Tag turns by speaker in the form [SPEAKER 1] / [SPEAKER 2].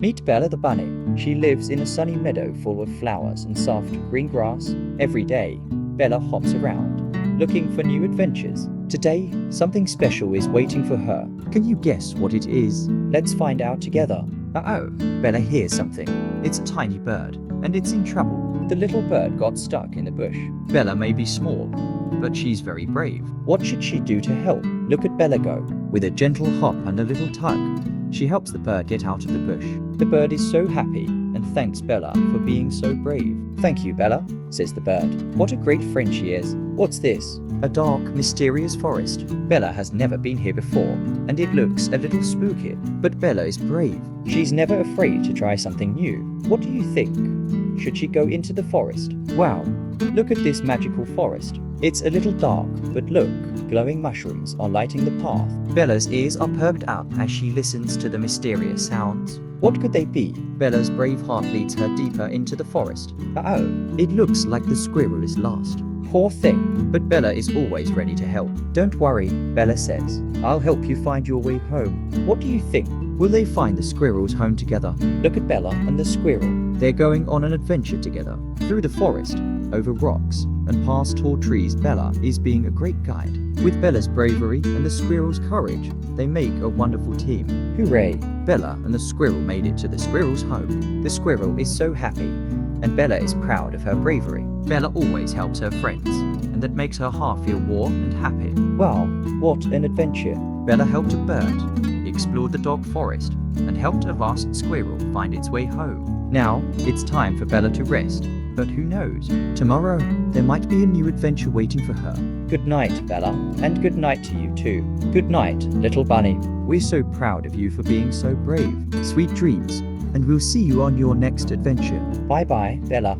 [SPEAKER 1] Meet Bella the bunny. She lives in a sunny meadow full of flowers and soft green grass. Every day, Bella hops around, looking for new adventures. Today, something special is waiting for her. Can you guess what it is? Let's find out together. Uh-oh, Bella hears something. It's a tiny bird, and it's in trouble. The little bird got stuck in the bush. Bella may be small, but she's very brave. What should she do to help? Look at Bella go. With a gentle hop and a little tug, she helps the bird get out of the bush. The bird is so happy and thanks Bella for being so brave. Thank you, Bella, says the bird. What a great friend she is. What's this? A dark, mysterious forest. Bella has never been here before, and it looks a little spooky. But Bella is brave. She's never afraid to try something new. What do you think? Should she go into the forest? Wow, look at this magical forest. It's a little dark, but look, glowing mushrooms are lighting the path. Bella's ears are perked up as she listens to the mysterious sounds. What could they be? Bella's brave heart leads her deeper into the forest. Uh-oh, it looks like the squirrel is lost. Poor thing, but Bella is always ready to help. Don't worry, Bella says. I'll help you find your way home. What do you think? Will they find the squirrel's home together? Look at Bella and the squirrel. They're going on an adventure together. Through the forest, over rocks, and past tall trees. Bella is being a great guide. With Bella's bravery and the squirrel's courage, they make a wonderful team. Hooray! Bella and the squirrel made it to the squirrel's home. The squirrel is so happy, and Bella is proud of her bravery. Bella always helps her friends, and that makes her heart feel warm and happy. Wow, what an adventure! Bella helped a bird, explored the dark forest, and helped a vast squirrel find its way home. Now, it's time for Bella to rest, but who knows? Tomorrow, there might be a new adventure waiting for her. Good night, Bella, and good night to you too. Good night, little bunny. We're so proud of you for being so brave. Sweet dreams, and we'll see you on your next adventure. Bye-bye, Bella.